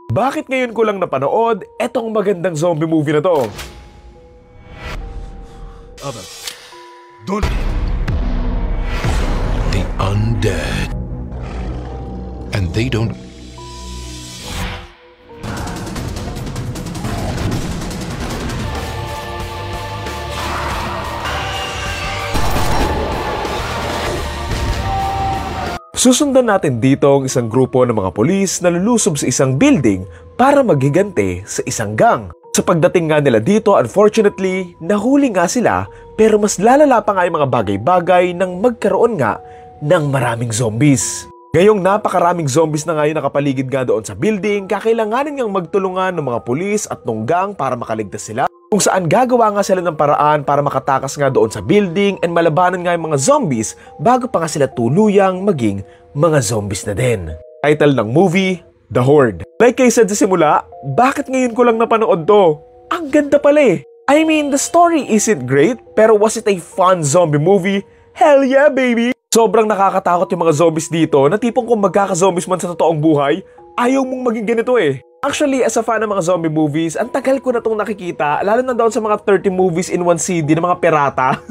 Bakit ngayon ko lang napanood etong magandang zombie movie na to? The undead. And they don't... Susundan natin dito ang isang grupo ng mga pulis na lulusob sa isang building para maghigante sa isang gang. Sa pagdating nga nila dito, unfortunately, nahuli nga sila pero mas lalala pa nga yung mga bagay-bagay nang magkaroon nga ng maraming zombies. Ngayong napakaraming zombies na ngayon nakapaligid nga doon sa building, kakailanganin ngang magtulungan ng mga pulis at ng gang para makaligtas sila. Kung saan gagawa nga sila ng paraan para makatakas nga doon sa building and malabanan nga yung mga zombies bago pa nga sila tuluyang maging mga zombies na din. Title ng movie, The Horde. Like I said sa simula, bakit ngayon ko lang napanood to? Ang ganda pala eh. I mean, the story isn't great, pero was it a fun zombie movie? Hell yeah, baby! Sobrang nakakatakot yung mga zombies dito na tipong kung magkaka-zombies man sa totoong buhay, ayaw mong maging ganito eh. Actually, as a fan ng mga zombie movies, ang tagal ko na itong nakikita, lalo na doon sa mga 30 movies in one CD ng mga pirata.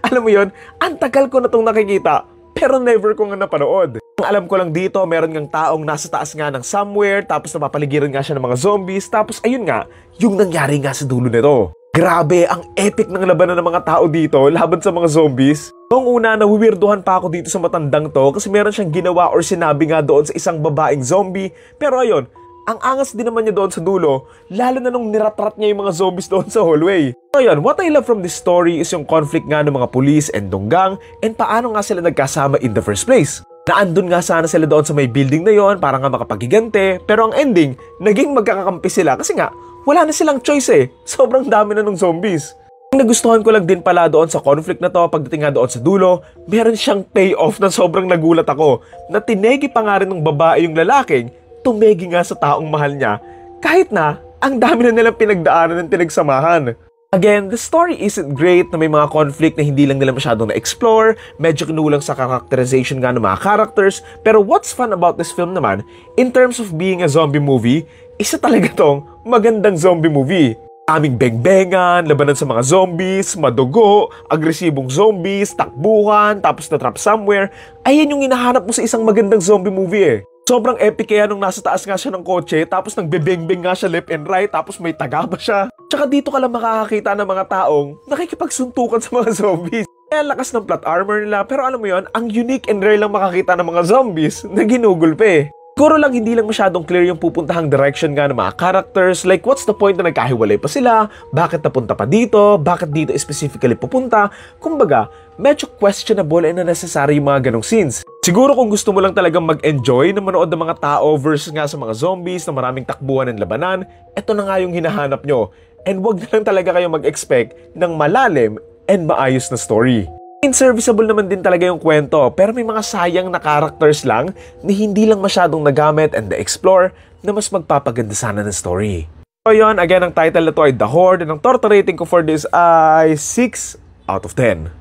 Alam mo yon, ang tagal ko na itong nakikita, pero never ko nga napanood. Ang alam ko lang dito, meron ngang taong nasa taas nga ng somewhere, tapos napapaligiran nga siya ng mga zombies, tapos ayun nga, yung nangyari nga sa dulo nito. Grabe, ang epic ng labanan ng mga tao dito laban sa mga zombies. Noong una, nawiwirduhan pa ako dito sa matandang to kasi meron siyang ginawa or sinabi nga doon sa isang babaeng zombie. Pero ayun, ang angas din naman niya doon sa dulo, lalo na nung niratrat niya yung mga zombies doon sa hallway. So ayun, what I love from this story is yung conflict nga ng mga police and ng gang and paano nga sila nagkasama in the first place. Naandun nga sana sila doon sa may building na yon para nga makapagigante, pero ang ending, naging magkakakampi sila kasi nga, wala na silang choice eh. Sobrang dami na ng zombies. Ang nagustuhan ko lang din pala doon sa conflict na to, pagdating nga doon sa dulo, meron siyang payoff na sobrang nagulat ako, na tinegi pa nga rin ng babae yung lalaking, tumegi nga sa taong mahal niya, kahit na ang dami na nilang pinagdaanan ng pinagsamahan. Again, the story isn't great na may mga conflict na hindi lang nila masyadong na-explore, medyo kinulang sa characterization nga ng mga characters, pero what's fun about this film naman, in terms of being a zombie movie, isa talaga tong magandang zombie movie. Aming beng-bengan, labanan sa mga zombies, madugo, agresibong zombies, takbuhan, tapos na-trap somewhere, ayan yung hinahanap mo sa isang magandang zombie movie eh. Sobrang epic kaya nung nasa taas nga siya ng kotse, tapos nagbebeng-beng nga siya left and right, tapos may taga pa siya. Tsaka dito ka lang makakakita ng mga taong nakikipagsuntukan sa mga zombies. Kaya lakas ng plot armor nila, pero alam mo yon, ang unique and rare lang makakita ng mga zombies na ginugulpe. Siguro lang hindi lang masyadong clear yung pupuntahang direction nga ng mga characters, like what's the point na nagkahiwalay pa sila, bakit napunta pa dito, bakit dito specifically pupunta, kumbaga, medyo questionable and unnecessary yung mga ganong scenes. Siguro kung gusto mo lang talagang mag-enjoy na manood ng mga tao versus nga sa mga zombies na maraming takbuhan and labanan, eto na nga yung hinahanap nyo. And wag na lang talaga kayo mag-expect ng malalim and maayos na story. Serviceable naman din talaga yung kwento, pero may mga sayang na characters lang na hindi lang masyadong nagamit and na-explore na mas magpapaganda sana ng story. So yun, again, ang title na to ay The Horde, and ang torta rating ko for this ay 6 out of 10.